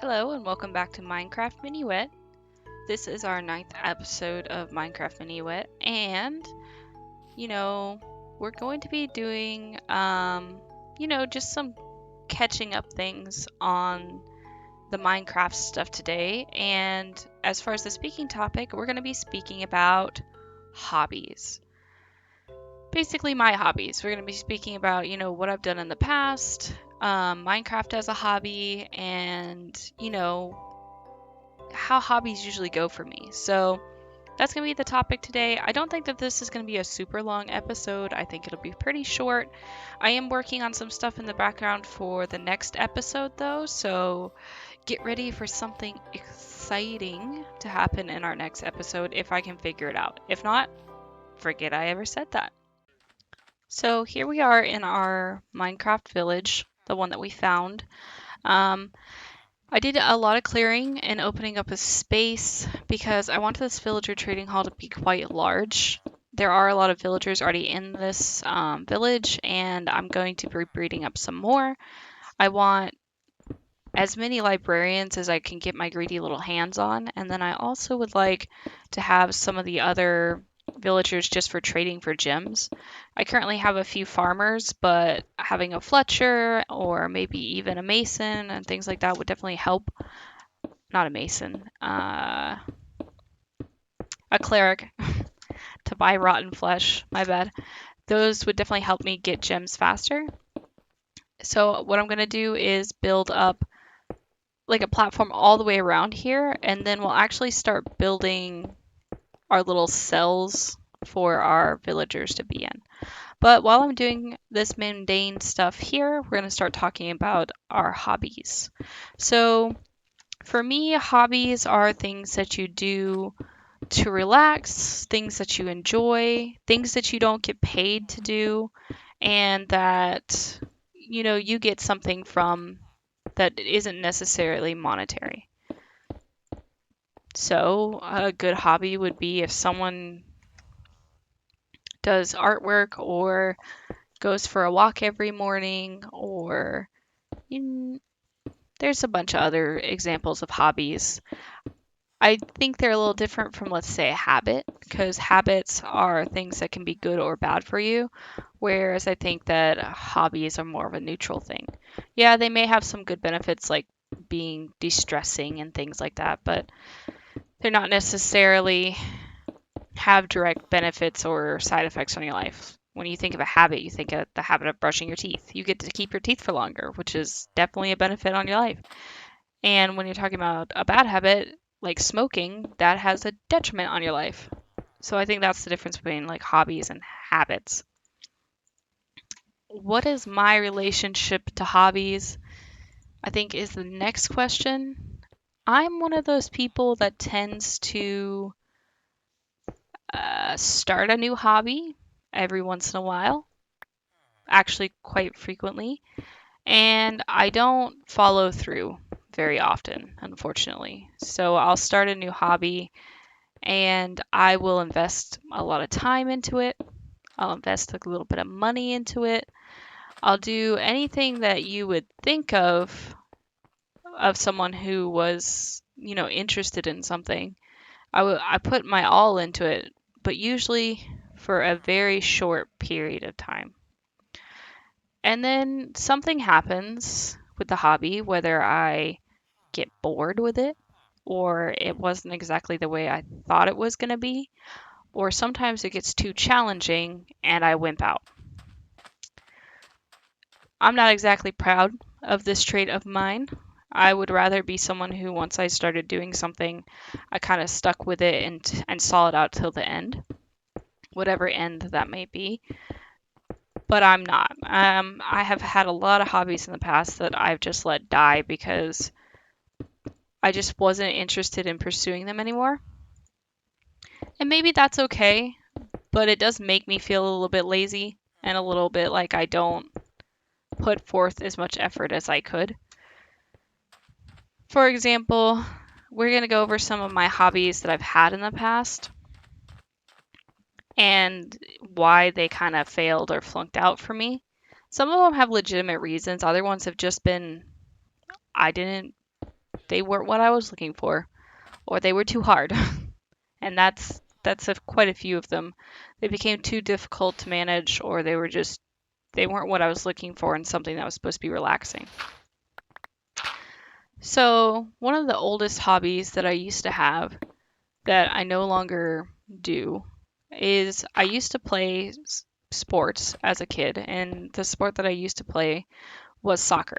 Hello and welcome back to Minecraft Minuet. This is our ninth episode of Minecraft Minuet, and you know, we're going to be doing just some catching up things on the Minecraft stuff today. And as far as the speaking topic, we're going to be speaking about hobbies. Basically, my hobbies. We're going to be speaking about, what I've done in the past, Minecraft as a hobby, and, how hobbies usually go for me. So that's going to be the topic today. I don't think that this is going to be a super long episode. I think it'll be pretty short. I am working on some stuff in the background for the next episode, though, so get ready for something exciting to happen in our next episode if I can figure it out. If not, forget I ever said that. So here we are in our Minecraft village, the one that we found. Um, I did a lot of clearing and opening up a space because I wanted this villager trading hall to be quite large. There are a lot of villagers already in this village, and I'm going to be breeding up some more. I want as many librarians as I can get my greedy little hands on, and then I also would like to have some of the other villagers just for trading for gems. I currently have a few farmers, but having a Fletcher or maybe even a mason and things like that would definitely help. Not a mason, a cleric to buy rotten flesh. My bad. Those would definitely help me get gems faster. So what I'm going to do is build up like a platform all the way around here, and then we'll actually start building our little cells for our villagers to be in. But while I'm doing this mundane stuff here, we're going to start talking about our hobbies. So for me, hobbies are things that you do to relax, things that you enjoy, things that you don't get paid to do, and that you get something from that isn't necessarily monetary. So, a good hobby would be if someone does artwork or goes for a walk every morning, or you there's a bunch of other examples of hobbies. I think they're a little different from, let's say, a habit, because habits are things that can be good or bad for you, whereas I think that hobbies are more of a neutral thing. Yeah, they may have some good benefits like being de-stressing and things like that, but they're not necessarily have direct benefits or side effects on your life. When you think of a habit, you think of the habit of brushing your teeth. You get to keep your teeth for longer, which is definitely a benefit on your life. And when you're talking about a bad habit, like smoking, that has a detriment on your life. So I think that's the difference between like hobbies and habits. What is my relationship to hobbies? I think is the next question. I'm one of those people that tends to start a new hobby every once in a while, actually quite frequently, and I don't follow through very often, unfortunately. So I'll start a new hobby and I will invest a lot of time into it. I'll invest a little bit of money into it. I'll do anything that you would think of someone who was, interested in something. I put my all into it, but usually for a very short period of time. And then something happens with the hobby, whether I get bored with it or it wasn't exactly the way I thought it was going to be, or sometimes it gets too challenging and I wimp out. I'm not exactly proud of this trait of mine. I would rather be someone who, once I started doing something, I kind of stuck with it and saw it out till the end, whatever end that may be. But I'm not. I have had a lot of hobbies in the past that I've just let die because I just wasn't interested in pursuing them anymore. And maybe that's okay, but it does make me feel a little bit lazy and a little bit like I don't put forth as much effort as I could. For example, we're going to go over some of my hobbies that I've had in the past and why they kind of failed or flunked out for me. Some of them have legitimate reasons, other ones have just been I didn't they weren't what I was looking for, or they were too hard. And that's quite a few of them. They became too difficult to manage, or they weren't what I was looking for in something that was supposed to be relaxing. So, one of the oldest hobbies that I used to have that I no longer do is I used to play sports as a kid, and the sport that I used to play was soccer.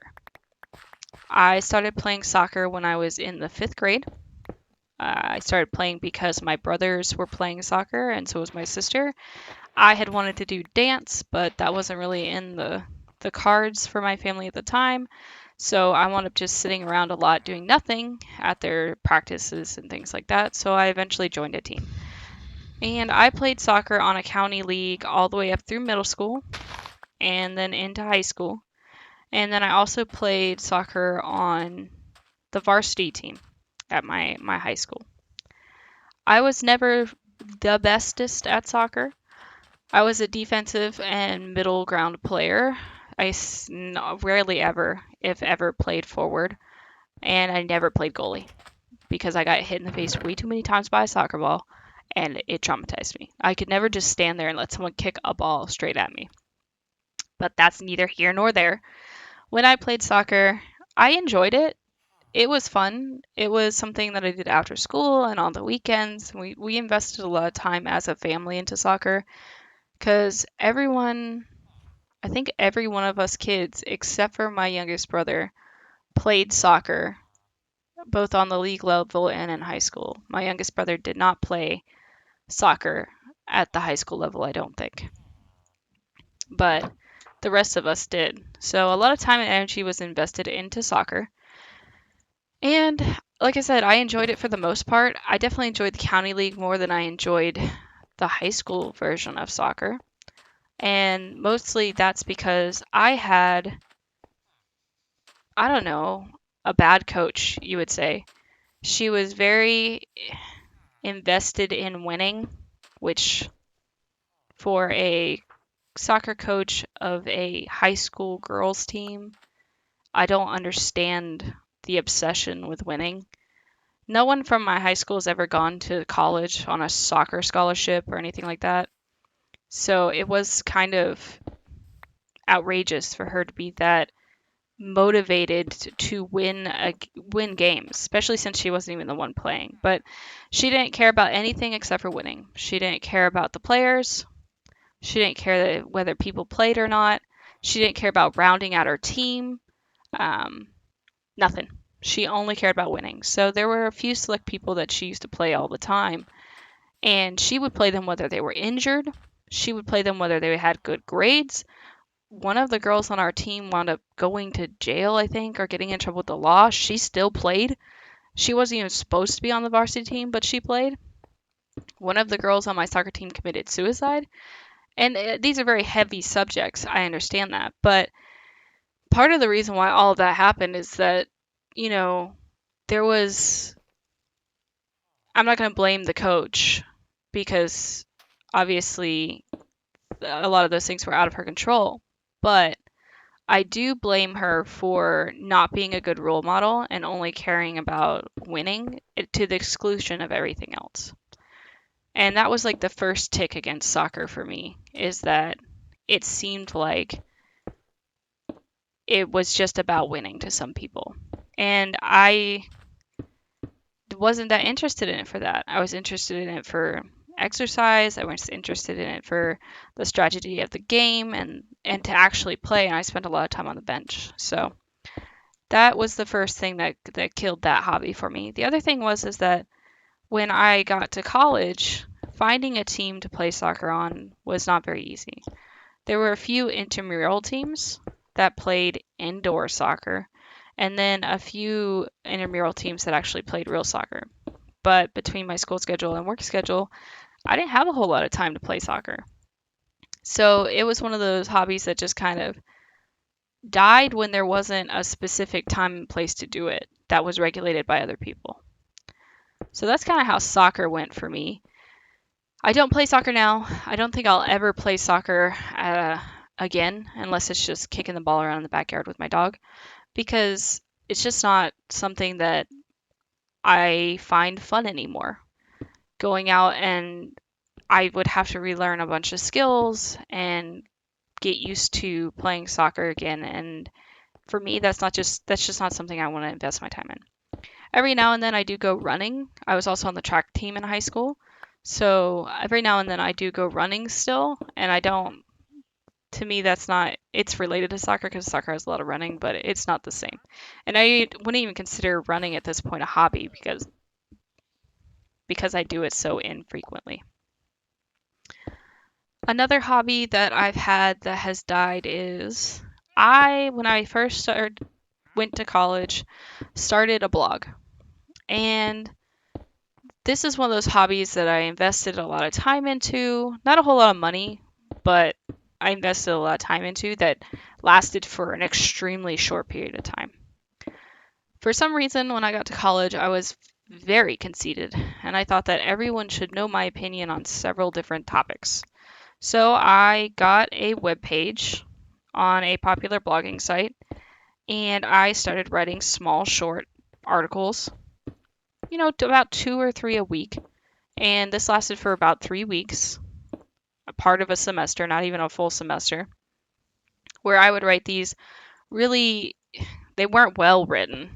I started playing soccer when I was in the fifth grade. I started playing because my brothers were playing soccer, and so was my sister. I had wanted to do dance, but that wasn't really in the cards for my family at the time. So I wound up just sitting around a lot doing nothing at their practices and things like that. So I eventually joined a team. And I played soccer on a county league all the way up through middle school and then into high school. And then I also played soccer on the varsity team at my high school. I was never the bestest at soccer. I was a defensive and middle ground player. Rarely ever, if ever, played forward, and I never played goalie because I got hit in the face way too many times by a soccer ball, and it traumatized me. I could never just stand there and let someone kick a ball straight at me. But that's neither here nor there. When I played soccer, I enjoyed it. It was fun. It was something that I did after school and on the weekends. We invested a lot of time as a family into soccer because I think every one of us kids, except for my youngest brother, played soccer both on the league level and in high school. My youngest brother did not play soccer at the high school level, I don't think. But the rest of us did. So a lot of time and energy was invested into soccer. And like I said, I enjoyed it for the most part. I definitely enjoyed the county league more than I enjoyed the high school version of soccer. And mostly that's because I don't know, a bad coach, you would say. She was very invested in winning, which for a soccer coach of a high school girls team, I don't understand the obsession with winning. No one from my high school has ever gone to college on a soccer scholarship or anything like that. So it was kind of outrageous for her to be that motivated to win games, especially since she wasn't even the one playing. But she didn't care about anything except for winning. She didn't care about the players. She didn't care whether people played or not. She didn't care about rounding out her team. Um, Nothing. She only cared about winning. So there were a few select people that she used to play all the time, and she would play them whether they were injured. She would play them whether they had good grades. One of the girls on our team wound up going to jail, I think, or getting in trouble with the law. She still played. She wasn't even supposed to be on the varsity team, but she played. One of the girls on my soccer team committed suicide. And these are very heavy subjects. I understand that. But part of the reason why all of that happened is that, you know, there was. I'm not going to blame the coach because obviously a lot of those things were out of her control. But I do blame her for not being a good role model and only caring about winning to the exclusion of everything else. And that was like the first tick against soccer for me, is that it seemed like it was just about winning to some people. And I wasn't that interested in it for that. I was interested in it for exercise. I was interested in it for the strategy of the game and to actually play. And I spent a lot of time on the bench. So that was the first thing that killed that hobby for me. The other thing was is that when I got to college, finding a team to play soccer on was not very easy. There were a few intramural teams that played indoor soccer, and then a few intramural teams that actually played real soccer. But between my school schedule and work schedule, I didn't have a whole lot of time to play soccer. So it was one of those hobbies that just kind of died when there wasn't a specific time and place to do it that was regulated by other people. So that's kind of how soccer went for me. I don't play soccer now. I don't think I'll ever play soccer again unless it's just kicking the ball around in the backyard with my dog, because it's just not something that I find fun anymore. Going out and I would have to relearn a bunch of skills and get used to playing soccer again. And for me, that's just not something I want to invest my time in. Every now and then I do go running. I was also on the track team in high school. So every now and then I do go running still, and I don't, to me, that's not, it's related to soccer because soccer has a lot of running, but it's not the same. And I wouldn't even consider running at this point a hobby because I do it so infrequently. Another hobby that I've had that has died is when I first went to college, started a blog. And this is one of those hobbies that I invested a lot of time into, not a whole lot of money, but I invested a lot of time into that lasted for an extremely short period of time. For some reason, when I got to college, I was very conceited, and I thought that everyone should know my opinion on several different topics. So I got a web page on a popular blogging site, and I started writing small, short articles, to about 2 or 3 a week. And this lasted for about 3 weeks, a part of a semester, not even a full semester, where I would write these really, they weren't well written.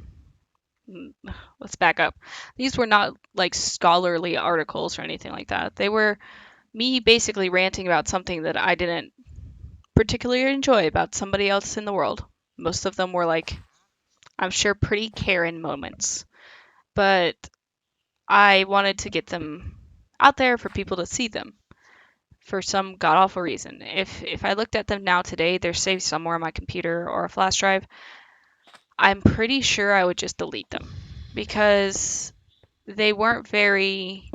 Let's back up. These were not like scholarly articles or anything like that. They were me basically ranting about something that I didn't particularly enjoy about somebody else in the world. Most of them were like, I'm sure, pretty Karen moments, but I wanted to get them out there for people to see them for some god awful reason. If I looked at them now today, they're saved somewhere on my computer or a flash drive. I'm pretty sure I would just delete them because they weren't very,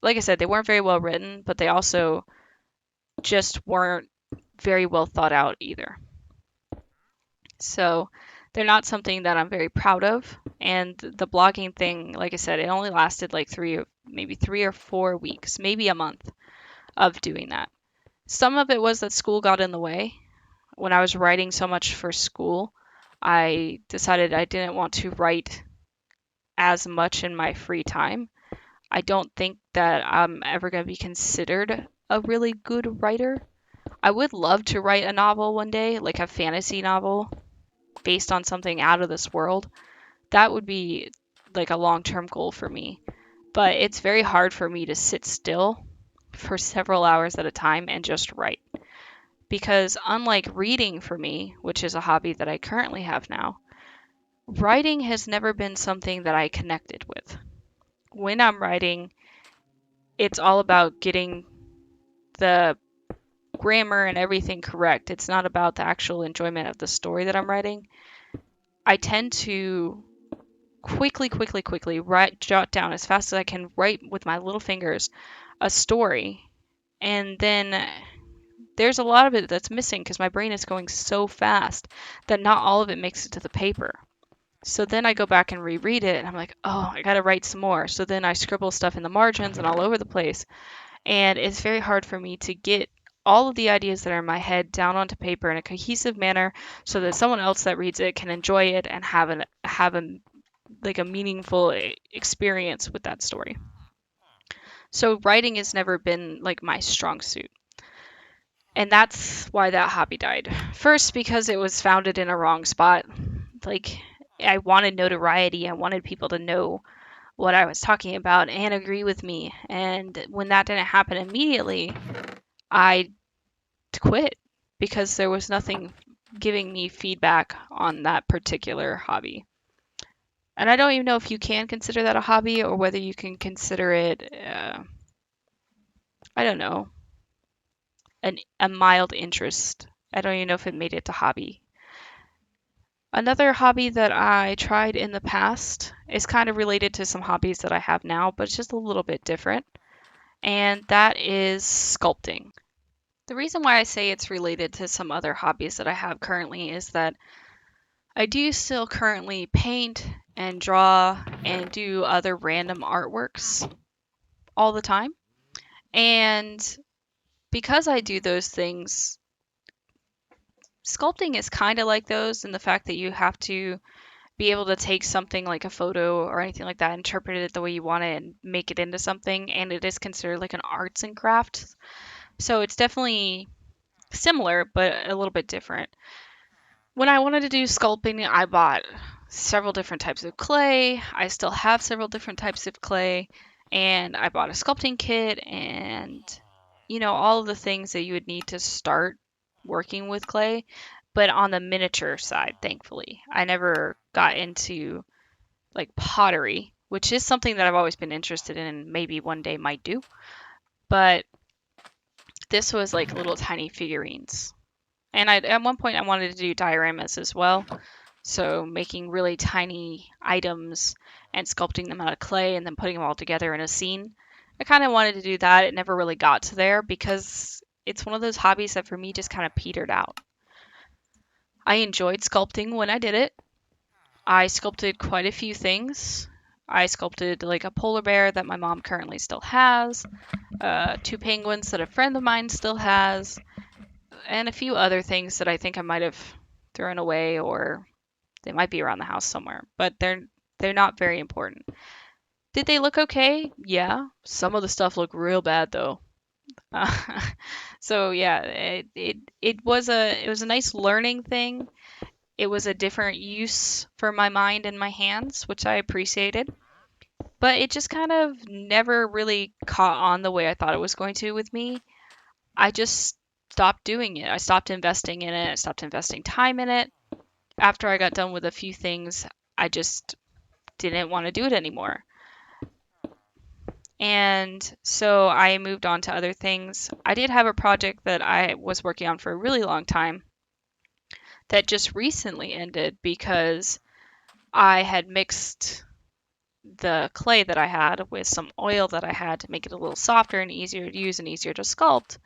like I said, they weren't very well written, but they also just weren't very well thought out either. So they're not something that I'm very proud of. And the blogging thing, like I said, it only lasted like maybe 3 or 4 weeks, maybe a month of doing that. Some of it was that school got in the way. When I was writing so much for school, I decided I didn't want to write as much in my free time. I don't think that I'm ever going to be considered a really good writer. I would love to write a novel one day, like a fantasy novel based on something out of this world. That would be like a long-term goal for me. But it's very hard for me to sit still for several hours at a time and just write. Because unlike reading for me, which is a hobby that I currently have now, writing has never been something that I connected with. When I'm writing, it's all about getting the grammar and everything correct. It's not about the actual enjoyment of the story that I'm writing. I tend to quickly jot down as fast as I can, write with my little fingers a story, and then there's a lot of it that's missing because my brain is going so fast that not all of it makes it to the paper. So then I go back and reread it and I'm like, oh, I gotta write some more. So then I scribble stuff in the margins and all over the place. And it's very hard for me to get all of the ideas that are in my head down onto paper in a cohesive manner so that someone else that reads it can enjoy it and have a like a meaningful experience with that story. So writing has never been like my strong suit. And that's why that hobby died. First, because it was founded in a wrong spot. Like, I wanted notoriety. I wanted people to know what I was talking about and agree with me. And when that didn't happen immediately, I quit because there was nothing giving me feedback on that particular hobby. And I don't even know if you can consider that a hobby or whether you can consider it, I don't know, a mild interest. I don't even know if it made it to hobby. Another hobby that I tried in the past is kind of related to some hobbies that I have now, but it's just a little bit different, and that is sculpting. The reason why I say it's related to some other hobbies that I have currently is that I do still currently paint and draw and do other random artworks all the time. And because I do those things, sculpting is kind of like those in the fact that you have to be able to take something like a photo or anything like that, interpret it the way you want it, and make it into something. And it is considered like an arts and crafts. So it's definitely similar, but a little bit different. When I wanted to do sculpting, I bought several different types of clay. I still have several different types of clay. And I bought a sculpting kit and, all of the things that you would need to start working with clay, but on the miniature side, thankfully. I never got into like pottery, which is something that I've always been interested in and maybe one day might do. But this was like little tiny figurines. And at one point I wanted to do dioramas as well. So making really tiny items and sculpting them out of clay and then putting them all together in a scene. I kind of wanted to do that. It never really got to there because it's one of those hobbies that for me just kind of petered out. I enjoyed sculpting when I did it. I sculpted quite a few things. I sculpted like a polar bear that my mom currently still has, two penguins that a friend of mine still has, and a few other things that I think I might have thrown away or they might be around the house somewhere, but they're not very important. Did they look okay? Yeah. Some of the stuff looked real bad though. Uh, so yeah, it was a nice learning thing. It was a different use for my mind and my hands, which I appreciated. But it just kind of never really caught on the way I thought it was going to with me. I just stopped doing it. I stopped investing in it. I stopped investing time in it. After I got done with a few things, I just didn't want to do it anymore. And so I moved on to other things. I did have a project that I was working on for a really long time that just recently ended because I had mixed the clay that I had with some oil that I had to make it a little softer and easier to use and easier to sculpt.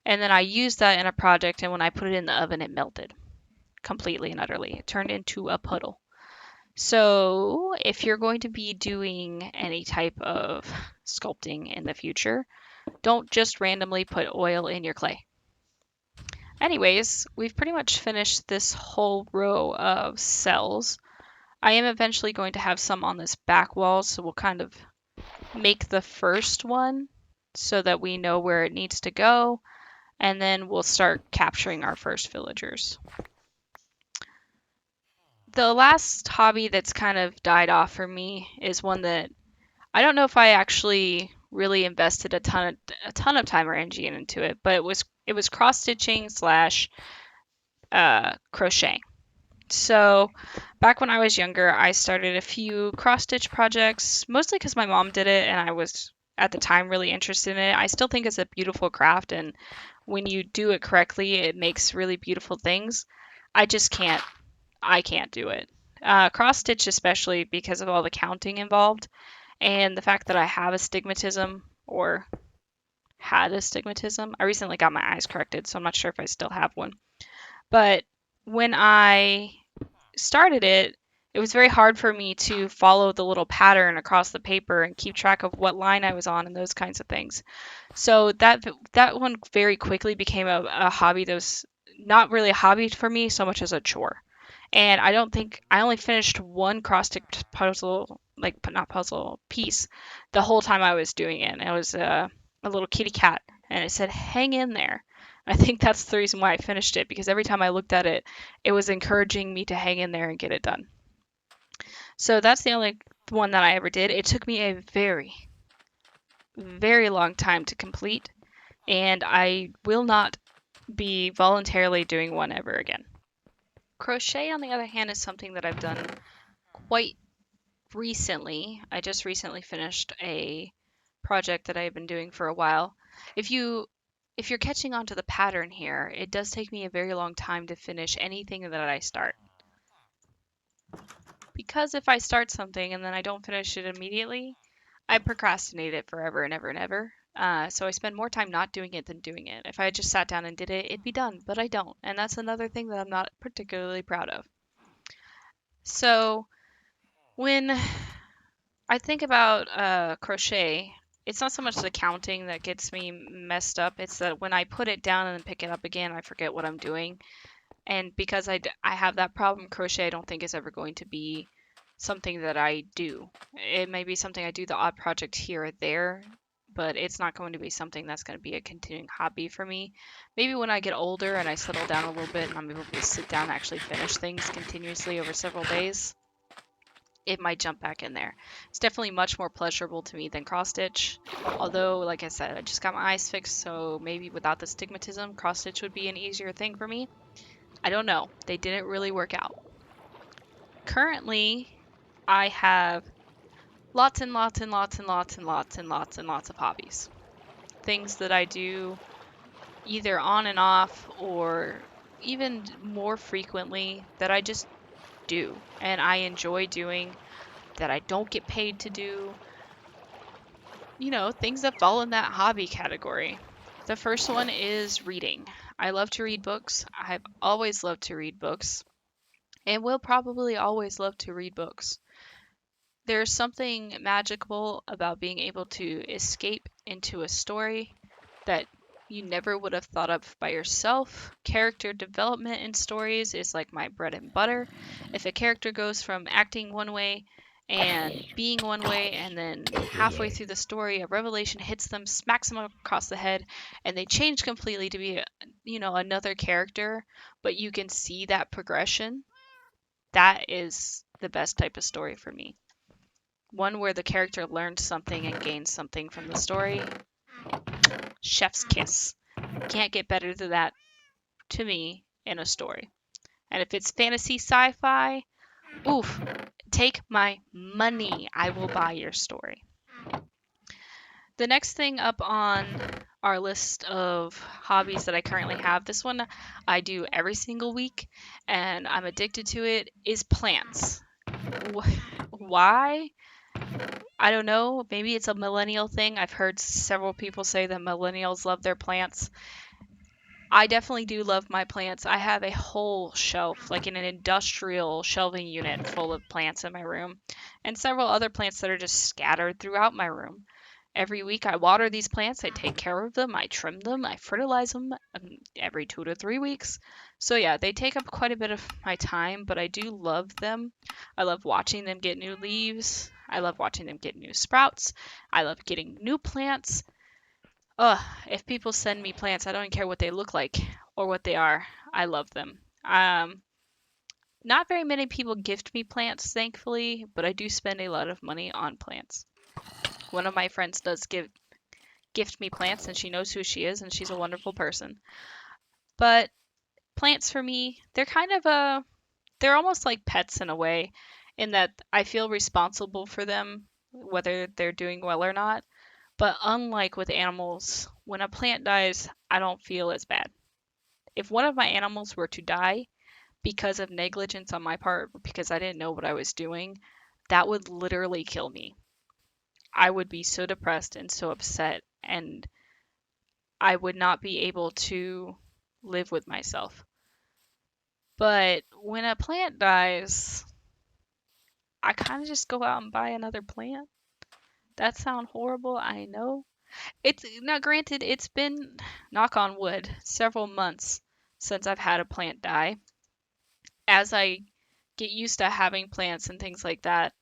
And then I used that in a project, and when I put it in the oven, it melted completely and utterly. It turned into a puddle. So, if you're going to be doing any type of sculpting in the future, don't just randomly put oil in your clay. Anyways, we've pretty much finished this whole row of cells. I am eventually going to have some on this back wall, so we'll kind of make the first one so that we know where it needs to go, and then we'll start capturing our first villagers. The last hobby that's kind of died off for me is one that I don't know if I actually really invested a ton of time or energy into it, but it was cross stitching slash crochet. So back when I was younger, I started a few cross stitch projects, mostly because my mom did it and I was at the time really interested in it. I still think it's a beautiful craft, and when you do it correctly, it makes really beautiful things. I just can't. I can't do it. Cross stitch, especially because of all the counting involved and the fact that I have astigmatism or had astigmatism. I recently got my eyes corrected, so I'm not sure if I still have one. But when I started it, it was very hard for me to follow the little pattern across the paper and keep track of what line I was on and those kinds of things. So that one very quickly became a hobby that was not really a hobby for me so much as a chore. And I don't think I only finished one cross stitch puzzle, like not puzzle piece, the whole time I was doing it. And it was a little kitty cat, and it said "Hang in there." I think that's the reason why I finished it, because every time I looked at it, it was encouraging me to hang in there and get it done. So that's the only one that I ever did. It took me a very, very long time to complete, and I will not be voluntarily doing one ever again. Crochet, on the other hand, is something that I've done quite recently. I just recently finished a project that I've been doing for a while. If you're catching on to the pattern here, it does take me a very long time to finish anything that I start. Because if I start something and then I don't finish it immediately, I procrastinate it forever and ever and ever. So I spend more time not doing it than doing it. If I just sat down and did it, it'd be done, but I don't. And that's another thing that I'm not particularly proud of. So when I think about crochet, it's not so much the counting that gets me messed up. It's that when I put it down and then pick it up again, I forget what I'm doing. And because I have that problem, crochet I don't think is ever going to be something that I do. It may be something I do the odd project here or there, but it's not going to be something that's going to be a continuing hobby for me. Maybe when I get older and I settle down a little bit and I'm able to sit down and actually finish things continuously over several days, it might jump back in there. It's definitely much more pleasurable to me than cross stitch. Although, like I said, I just got my eyes fixed, so maybe without the stigmatism, cross stitch would be an easier thing for me. I don't know. They didn't really work out. Currently, I have lots and lots and lots and lots and lots and lots and lots of hobbies. Things that I do either on and off or even more frequently that I just do and I enjoy doing that I don't get paid to do. Things that fall in that hobby category. The first one is reading. I love to read books. I've always loved to read books and will probably always love to read books. There's something magical about being able to escape into a story that you never would have thought of by yourself. Character development in stories is like my bread and butter. If a character goes from acting one way and being one way, and then halfway through the story, a revelation hits them, smacks them across the head, and they change completely to be, another character, but you can see that progression, that is the best type of story for me. One where the character learns something and gains something from the story. Chef's kiss. Can't get better than that to me in a story. And if it's fantasy sci-fi, oof, take my money. I will buy your story. The next thing up on our list of hobbies that I currently have, this one I do every single week and I'm addicted to it, is plants. Why? I don't know. Maybe it's a millennial thing. I've heard several people say that millennials love their plants. I definitely do love my plants. I have a whole shelf, like in an industrial shelving unit full of plants in my room, and several other plants that are just scattered throughout my room. Every week I water these plants, I take care of them, I trim them, I fertilize them every 2 to 3 weeks. So yeah, they take up quite a bit of my time, but I do love them. I love watching them get new leaves. I love watching them get new sprouts. I love getting new plants. Ugh, if people send me plants, I don't care what they look like or what they are. I love them. Not very many people gift me plants, thankfully, but I do spend a lot of money on plants. One of my friends does gift me plants, and she knows who she is, and she's a wonderful person. But plants for me, they're almost like pets in a way, in that I feel responsible for them, whether they're doing well or not. But unlike with animals, when a plant dies, I don't feel as bad. If one of my animals were to die because of negligence on my part, because I didn't know what I was doing, that would literally kill me. I would be so depressed and so upset, and I would not be able to live with myself. But when a plant dies, I kind of just go out and buy another plant. That sounds horrible, I know. It's now granted, it's been, knock on wood, several months since I've had a plant die. As I get used to having plants and things like that,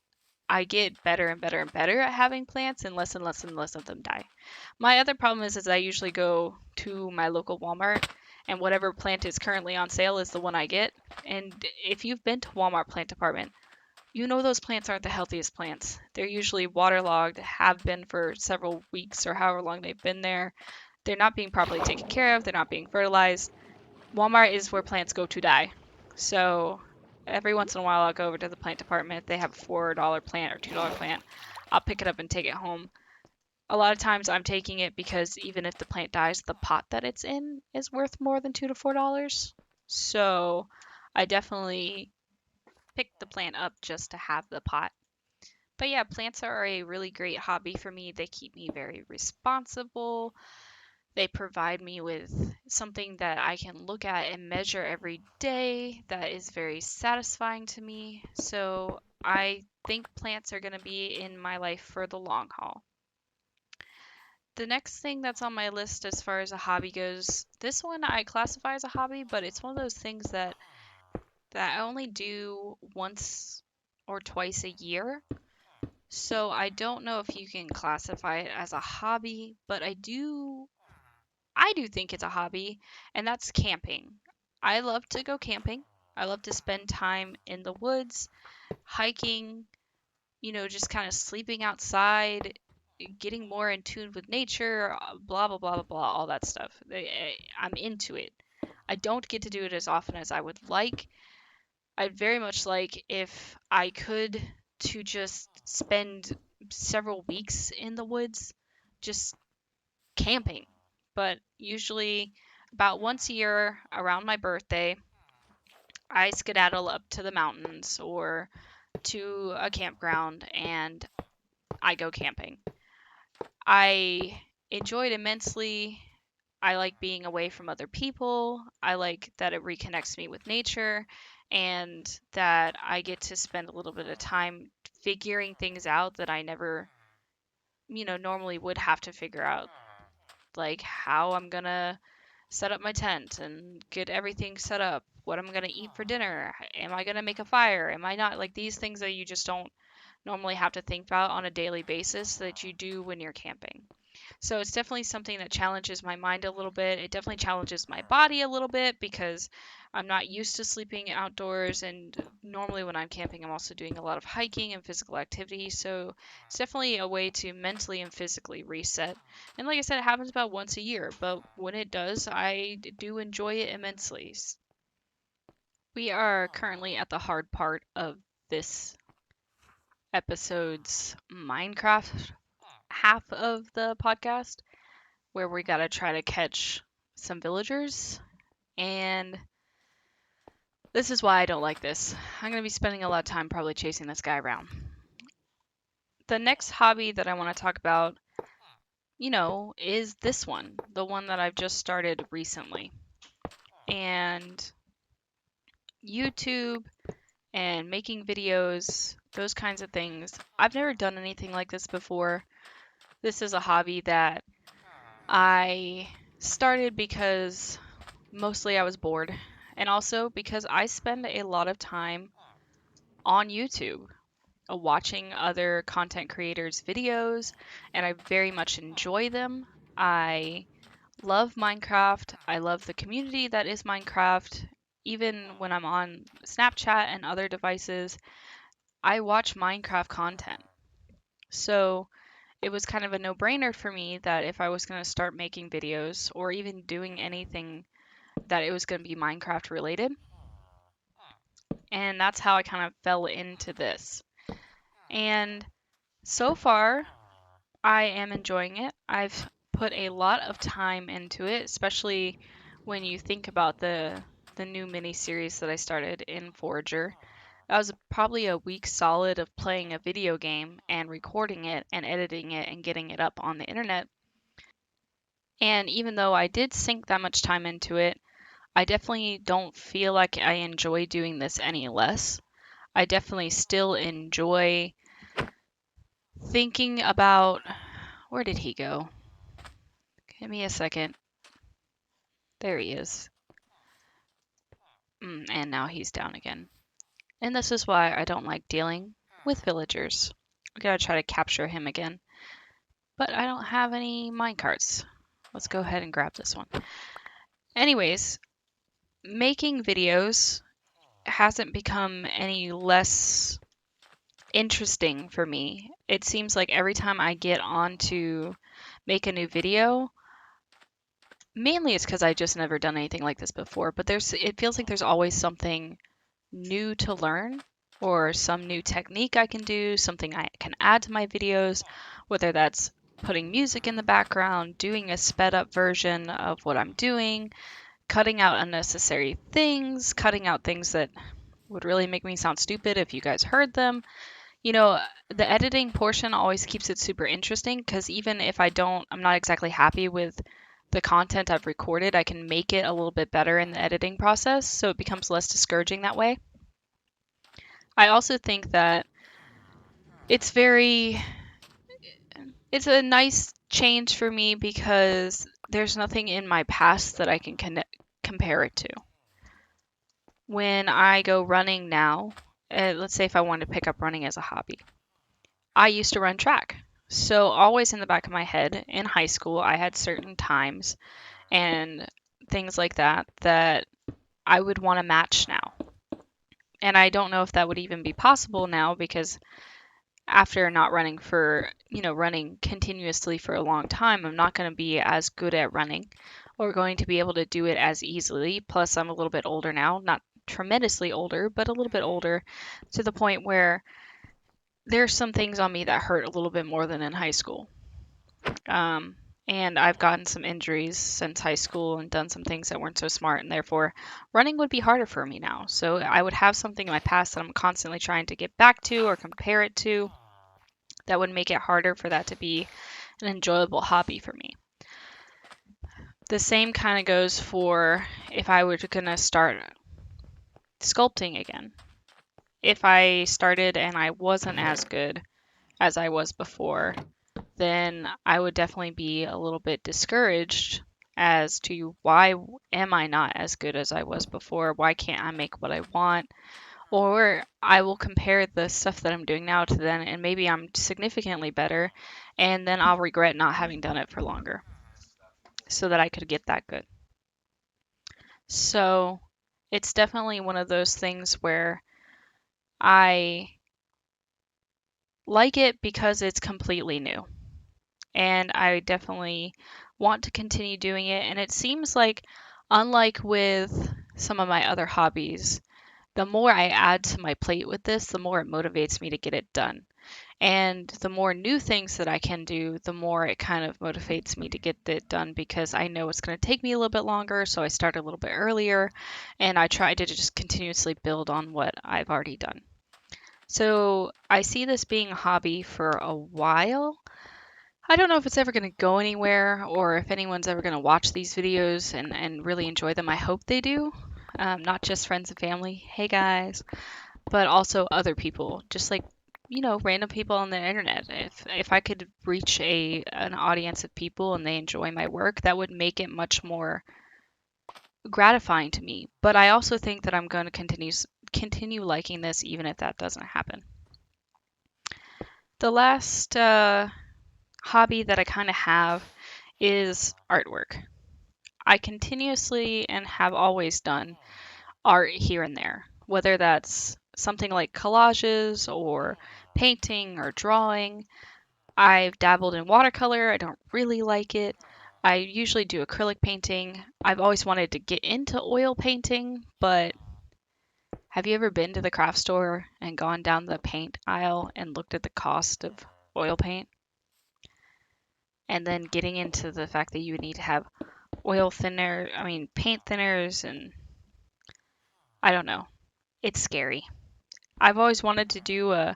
I get better and better and better at having plants and less of them die. My other problem is I usually go to my local Walmart and whatever plant is currently on sale is the one I get. And if you've been to Walmart plant department, you know those plants aren't the healthiest plants. They're usually waterlogged, have been for several weeks or however long they've been there. They're not being properly taken care of, they're not being fertilized. Walmart is where plants go to die. So every once in a while I'll go over to the plant department. They have a $4 plant or $2 plant. I'll pick it up and take it home. A lot of times I'm taking it because even if the plant dies, the pot that it's in is worth more than $2 to $4. So I definitely pick the plant up just to have the pot. But yeah, plants are a really great hobby for me. They keep me very responsible. They provide me with something that I can look at and measure every day that is very satisfying to me. So I think plants are going to be in my life for the long haul. The next thing that's on my list as far as a hobby goes, this one I classify as a hobby, but it's one of those things that I only do once or twice a year. So I don't know if you can classify it as a hobby, but I do think it's a hobby, and that's camping. I love to go camping. I love to spend time in the woods, hiking, just kind of sleeping outside, getting more in tune with nature, blah, blah, blah, blah, blah, all that stuff. I'm into it. I don't get to do it as often as I would like. I'd very much like if I could to just spend several weeks in the woods just camping. But usually about once a year around my birthday, I skedaddle up to the mountains or to a campground and I go camping. I enjoy it immensely. I like being away from other people. I like that it reconnects me with nature and that I get to spend a little bit of time figuring things out that I never, normally would have to figure out. Like how I'm gonna set up my tent and get everything set up, what I'm gonna eat for dinner, am I gonna make a fire, am I not? Like these things that you just don't normally have to think about on a daily basis that you do when you're camping. So it's definitely something that challenges my mind a little bit. It definitely challenges my body a little bit because I'm not used to sleeping outdoors. And normally when I'm camping, I'm also doing a lot of hiking and physical activity. So it's definitely a way to mentally and physically reset. And like I said, it happens about once a year. But when it does, I do enjoy it immensely. We are currently at the hard part of this episode's Minecraft half of the podcast, where we gotta try to catch some villagers. And this is why I don't like this. I'm gonna be spending a lot of time probably chasing this guy around. The next hobby that I want to talk about, is this one, the one that I've just started recently. And YouTube and making videos, those kinds of things. I've never done anything like this before. This is a hobby that I started because mostly I was bored, and also because I spend a lot of time on YouTube watching other content creators' videos, and I very much enjoy them. I love Minecraft. I love the community that is Minecraft. Even when I'm on Snapchat and other devices, I watch Minecraft content. So it was kind of a no-brainer for me that if I was going to start making videos or even doing anything, that it was going to be Minecraft related. And that's how I kind of fell into this. And so far, I am enjoying it. I've put a lot of time into it, especially when you think about the new mini series that I started in Forager. That was probably a week solid of playing a video game and recording it and editing it and getting it up on the internet. And even though I did sink that much time into it, I definitely don't feel like I enjoy doing this any less. I definitely still enjoy thinking about where did he go? Give me a second. There he is. And now he's down again. And this is why I don't like dealing with villagers. I gotta try to capture him again. But I don't have any minecarts. Let's go ahead and grab this one. Anyways, making videos hasn't become any less interesting for me. It seems like every time I get on to make a new video, mainly it's because I just never done anything like this before, but it feels like there's always something new to learn or some new technique I can do, something I can add to my videos, whether that's putting music in the background, doing a sped up version of what I'm doing, cutting out unnecessary things, cutting out things that would really make me sound stupid if you guys heard them. The editing portion always keeps it super interesting because even if I'm not exactly happy with the content I've recorded, I can make it a little bit better in the editing process, so it becomes less discouraging that way. I also think that it's it's a nice change for me because there's nothing in my past that I can compare it to. When I go running now, let's say if I wanted to pick up running as a hobby, I used to run track. So always in the back of my head in high school, I had certain times and things like that that I would want to match now. And I don't know if that would even be possible now because after not running for, running continuously for a long time, I'm not going to be as good at running or going to be able to do it as easily. Plus, I'm a little bit older now, not tremendously older, but a little bit older to the point where there's some things on me that hurt a little bit more than in high school. Um, and I've gotten some injuries since high school and done some things that weren't so smart, and therefore running would be harder for me now. So I would have something in my past that I'm constantly trying to get back to or compare it to that would make it harder for that to be an enjoyable hobby for me. The same kind of goes for if I were going to start sculpting again. If I started and I wasn't as good as I was before, then I would definitely be a little bit discouraged as to why am I not as good as I was before? Why can't I make what I want? Or I will compare the stuff that I'm doing now to then, and maybe I'm significantly better, and then I'll regret not having done it for longer so that I could get that good. So it's definitely one of those things where I like it because it's completely new. And I definitely want to continue doing it. And it seems like, unlike with some of my other hobbies, the more I add to my plate with this, the more it motivates me to get it done. And the more new things that I can do, the more it kind of motivates me to get it done because I know it's going to take me a little bit longer. So I start a little bit earlier and I try to just continuously build on what I've already done. So I see this being a hobby for a while. I don't know if it's ever going to go anywhere or if anyone's ever going to watch these videos and really enjoy them. I hope they do. Not just friends and family, hey guys, but also other people, just like, random people on the internet. If I could reach an audience of people and they enjoy my work, that would make it much more gratifying to me. But I also think that I'm going to continue liking this even if that doesn't happen. The last hobby that I kind of have is artwork. I continuously and have always done art here and there, whether that's something like collages or painting or drawing. I've dabbled in watercolor. I don't really like it. I usually do acrylic painting. I've always wanted to get into oil painting, but have you ever been to the craft store and gone down the paint aisle and looked at the cost of oil paint? And then getting into the fact that you would need to have paint thinners, and I don't know. It's scary. I've always wanted to do a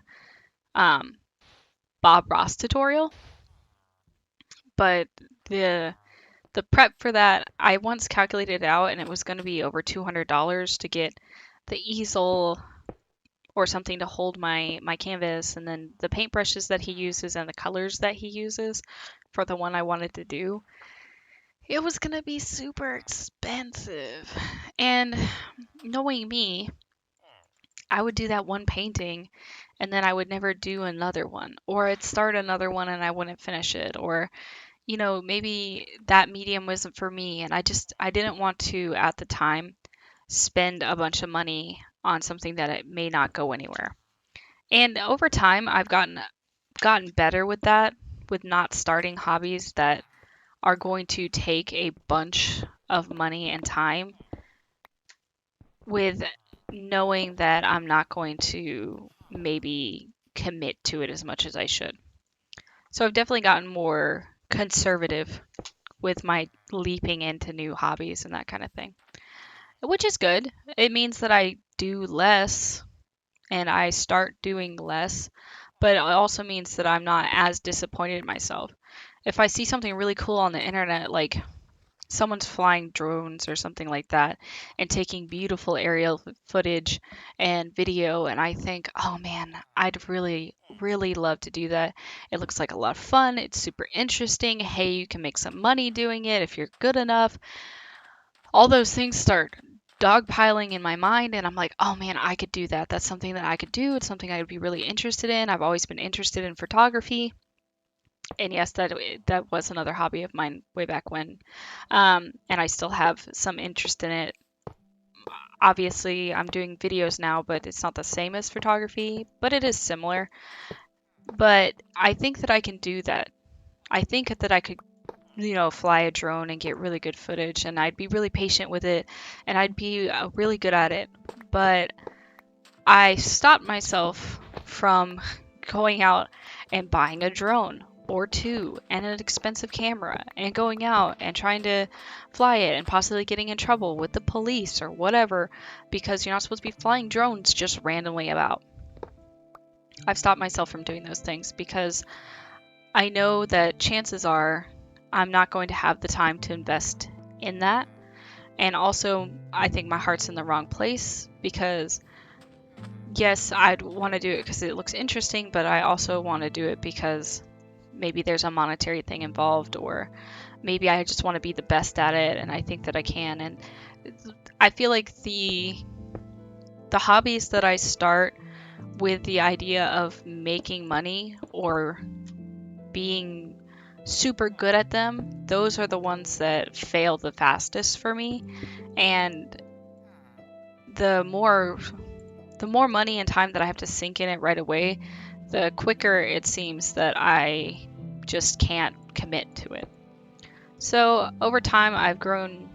Bob Ross tutorial, but the prep for that, I once calculated it out and it was going to be over $200 to get the easel or something to hold my canvas, and then the paintbrushes that he uses and the colors that he uses for the one I wanted to do. It was going to be super expensive. And knowing me, I would do that one painting and then I would never do another one. Or I'd start another one and I wouldn't finish it. Or, maybe that medium wasn't for me. And I didn't want to, at the time, spend a bunch of money on something that it may not go anywhere. And over time, I've gotten better with that, with not starting hobbies that are going to take a bunch of money and time, with knowing that I'm not going to maybe commit to it as much as I should. So I've definitely gotten more conservative with my leaping into new hobbies and that kind of thing, which is good. It means that I do less and I start doing less, but it also means that I'm not as disappointed in myself. If I see something really cool on the internet, like someone's flying drones or something like that and taking beautiful aerial footage and video, and I think, oh man, I'd really really love to do that. It looks like a lot of fun, it's super interesting, hey, you can make some money doing it if you're good enough. All those things start dogpiling in my mind, and I'm like, oh man, I could do that. That's something that I could do. It's something I would be really interested in. I've always been interested in photography. And yes, that was another hobby of mine way back when. And I still have some interest in it. Obviously, I'm doing videos now, but it's not the same as photography, but it is similar. But I think that I can do that. I think that I could, fly a drone and get really good footage, and I'd be really patient with it, and I'd be really good at it. But I stopped myself from going out and buying a drone or two and an expensive camera and going out and trying to fly it and possibly getting in trouble with the police or whatever, because you're not supposed to be flying drones just randomly about. I've stopped myself from doing those things because I know that chances are I'm not going to have the time to invest in that. And also, I think my heart's in the wrong place because yes, I'd want to do it because it looks interesting, but I also want to do it because maybe there's a monetary thing involved, or maybe I just want to be the best at it and I think that I can. And I feel like the hobbies that I start with the idea of making money or being super good at them, those are the ones that fail the fastest for me. And the more money and time that I have to sink in it right away, the quicker it seems that I just can't commit to it. So over time, I've grown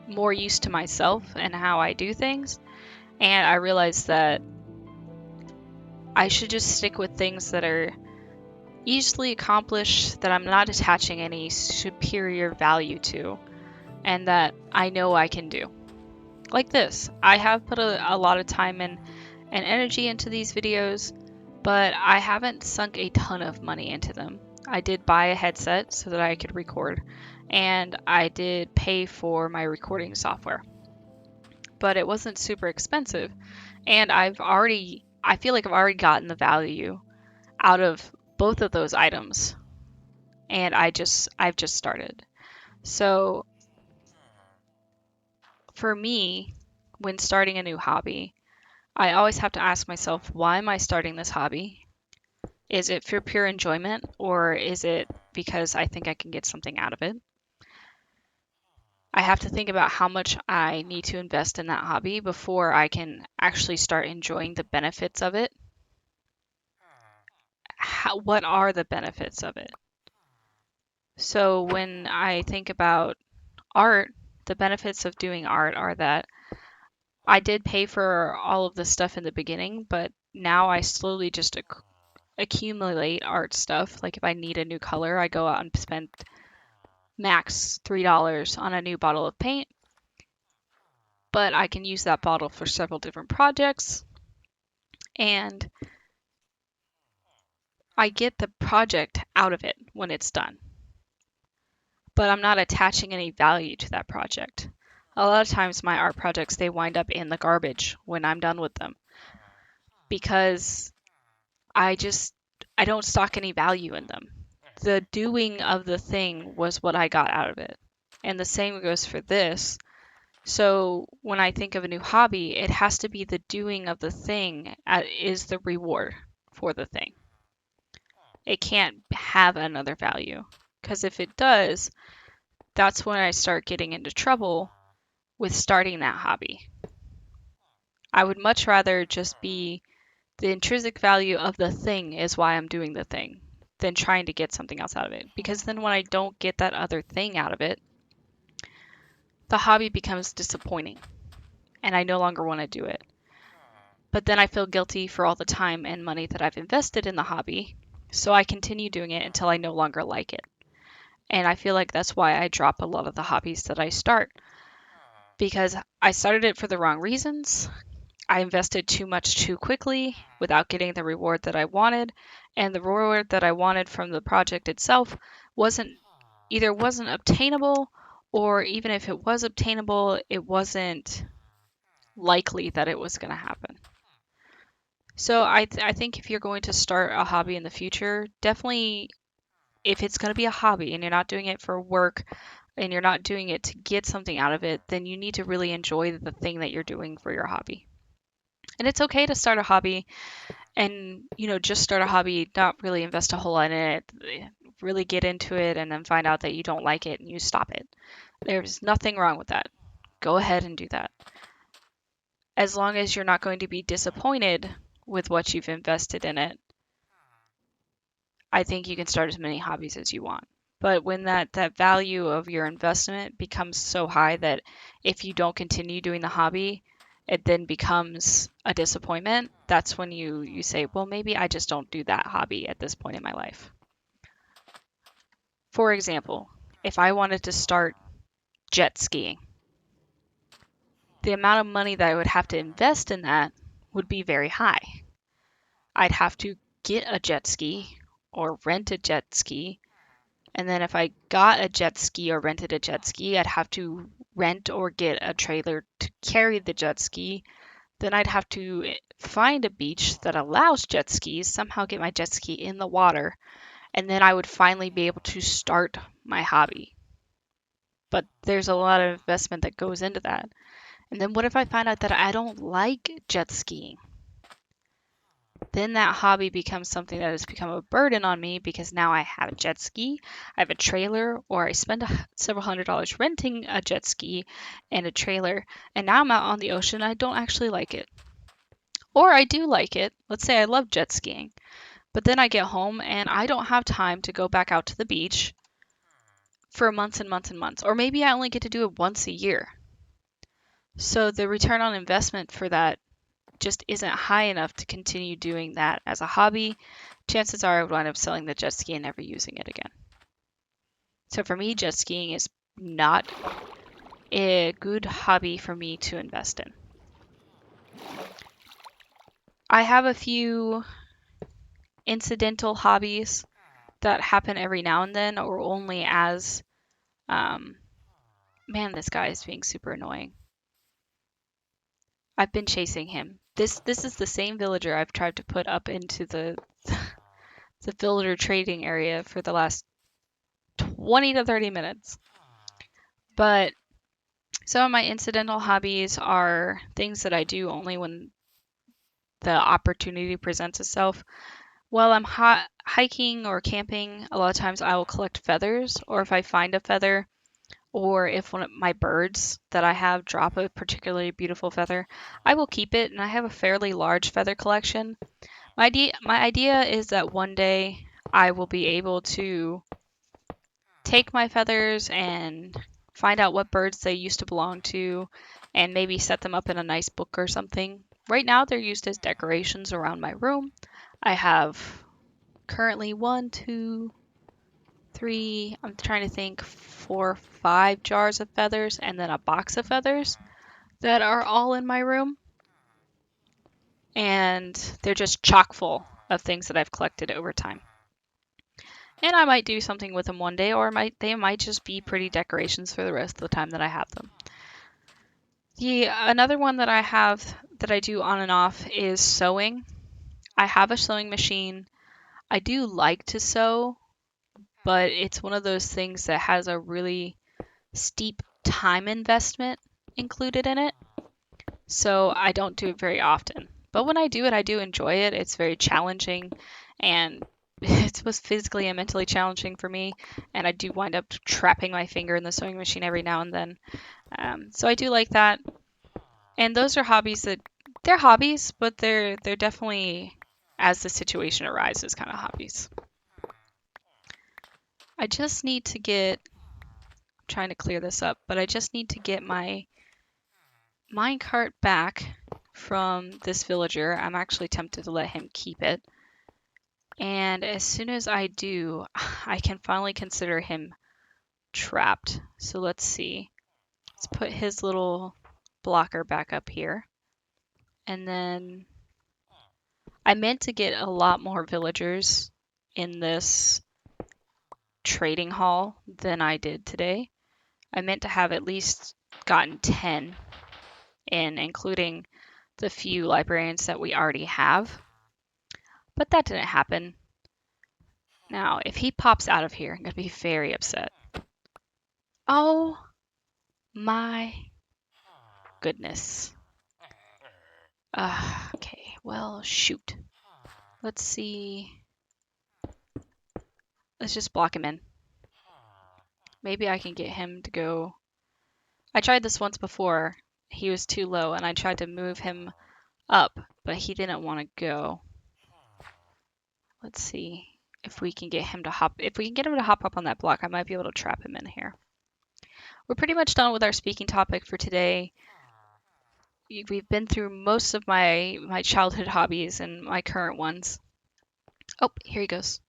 more used to myself and how I do things, and I realized that I should just stick with things that are easily accomplished, that I'm not attaching any superior value to, and that I know I can do. Like this. I have put a lot of time and energy into these videos, but I haven't sunk a ton of money into them. I did buy a headset so that I could record, and I did pay for my recording software, but it wasn't super expensive. And I feel like I've already gotten the value out of both of those items, and I've just started. So for me, when starting a new hobby, I always have to ask myself, why am I starting this hobby? Is it for pure enjoyment, or is it because I think I can get something out of it? I have to think about how much I need to invest in that hobby before I can actually start enjoying the benefits of it. What are the benefits of it? So when I think about art, the benefits of doing art are that I did pay for all of the stuff in the beginning, but now I slowly just accumulate art stuff. Like if I need a new color, I go out and spend max $3 on a new bottle of paint, but I can use that bottle for several different projects, and I get the project out of it when it's done, but I'm not attaching any value to that project. A lot of times my art projects, they wind up in the garbage when I'm done with them because I just I don't stock any value in them. The doing of the thing was what I got out of it. And the same goes for this. So when I think of a new hobby, it has to be the doing of the thing is the reward for the thing. It can't have another value. Because if it does, that's when I start getting into trouble with starting that hobby. I would much rather just be the intrinsic value of the thing is why I'm doing the thing than trying to get something else out of it. Because then when I don't get that other thing out of it, the hobby becomes disappointing and I no longer want to do it. But then I feel guilty for all the time and money that I've invested in the hobby, so I continue doing it until I no longer like it. And I feel like that's why I drop a lot of the hobbies that I start, because I started it for the wrong reasons. I invested too much too quickly without getting the reward that I wanted, and the reward that I wanted from the project itself wasn't obtainable, or even if it was obtainable, it wasn't likely that it was going to happen. So I think if you're going to start a hobby in the future, definitely if it's going to be a hobby and you're not doing it for work, and you're not doing it to get something out of it, then you need to really enjoy the thing that you're doing for your hobby. And it's okay to start a hobby and, just start a hobby, not really invest a whole lot in it, really get into it, and then find out that you don't like it and you stop it. There's nothing wrong with that. Go ahead and do that. As long as you're not going to be disappointed with what you've invested in it, I think you can start as many hobbies as you want. But when that value of your investment becomes so high that if you don't continue doing the hobby, it then becomes a disappointment, that's when you say, well, maybe I just don't do that hobby at this point in my life. For example, if I wanted to start jet skiing, the amount of money that I would have to invest in that would be very high. I'd have to get a jet ski or rent a jet ski. And then if I got a jet ski or rented a jet ski, I'd have to rent or get a trailer to carry the jet ski. Then I'd have to find a beach that allows jet skis, somehow get my jet ski in the water, and then I would finally be able to start my hobby. But there's a lot of investment that goes into that. And then what if I find out that I don't like jet skiing? Then that hobby becomes something that has become a burden on me because now I have a jet ski, I have a trailer, or I spend several $100s renting a jet ski and a trailer, and now I'm out on the ocean and I don't actually like it. Or I do like it. Let's say I love jet skiing, but then I get home and I don't have time to go back out to the beach for months and months and months. Or maybe I only get to do it once a year. So the return on investment for that just isn't high enough to continue doing that as a hobby. Chances are I would wind up selling the jet ski and never using it again. So for me, jet skiing is not a good hobby for me to invest in. I have a few incidental hobbies that happen every now and then, or only as, man, this guy is being super annoying. I've been chasing him. This is the same villager I've tried to put up into the villager trading area for the last 20 to 30 minutes. But some of my incidental hobbies are things that I do only when the opportunity presents itself. While I'm hiking or camping, a lot of times I will collect feathers, or if I find a feather, or if one of my birds that I have drop a particularly beautiful feather, I will keep it, and I have a fairly large feather collection. My idea is that one day I will be able to take my feathers and find out what birds they used to belong to and maybe set them up in a nice book or something. Right now they're used as decorations around my room. I have currently 1, 2, 3, I'm trying to think, 4, 5 jars of feathers and then a box of feathers that are all in my room. And they're just chock full of things that I've collected over time. And I might do something with them one day, or they might just be pretty decorations for the rest of the time that I have them. Another one that I have that I do on and off is sewing. I have a sewing machine. I do like to sew, but it's one of those things that has a really steep time investment included in it. So I don't do it very often. But when I do it, I do enjoy it. It's very challenging, and it was physically and mentally challenging for me, and I do wind up trapping my finger in the sewing machine every now and then. So I do like that. And those are hobbies they're hobbies, but they're definitely, as the situation arises, kind of hobbies. I just need to get, I'm trying to clear this up, but I just need to get my minecart back from this villager. I'm actually tempted to let him keep it. And as soon as I do, I can finally consider him trapped. So let's see. Let's put his little blocker back up here. And then I meant to get a lot more villagers in this trading hall than I did today. I meant to have at least gotten 10 in, including the few librarians that we already have. But that didn't happen. Now, if he pops out of here, I'm going to be very upset. Oh my goodness. Okay, well, shoot. Let's see. Let's just block him in. Maybe I can get him to go. I tried this once before. He was too low, and I tried to move him up, but he didn't want to go. Let's see if we can get him to hop. If we can get him to hop up on that block, I might be able to trap him in here. We're pretty much done with our speaking topic for today. We've been through most of my childhood hobbies and my current ones. Oh, here he goes.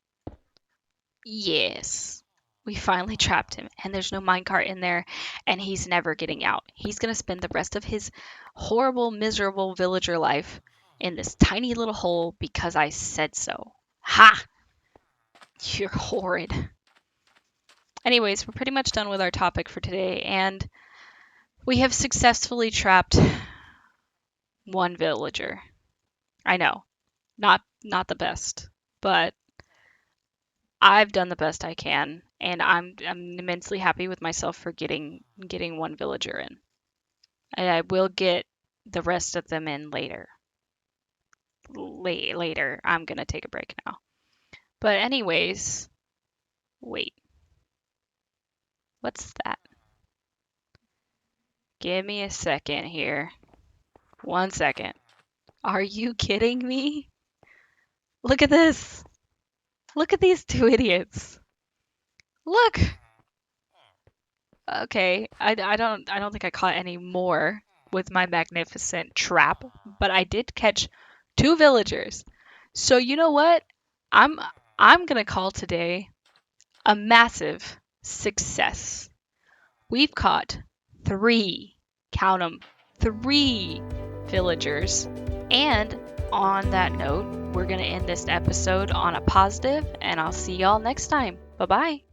Yes. We finally trapped him, and there's no minecart in there, and he's never getting out. He's going to spend the rest of his horrible, miserable villager life in this tiny little hole because I said so. Ha! You're horrid. Anyways, we're pretty much done with our topic for today, and we have successfully trapped one villager. I know, not the best, but I've done the best I can, and I'm immensely happy with myself for getting one villager in. And I will get the rest of them in later. Later. I'm gonna take a break now. But anyways, wait. What's that? Give me a second here. 1 second. Are you kidding me? Look at this. Look at these two idiots. Look. Okay, I don't think I caught any more with my magnificent trap, but I did catch two villagers. So you know what? I'm gonna call today a massive success. We've caught three, count 'em, three villagers. And on that note, we're gonna end this episode on a positive, and I'll see y'all next time. Bye bye.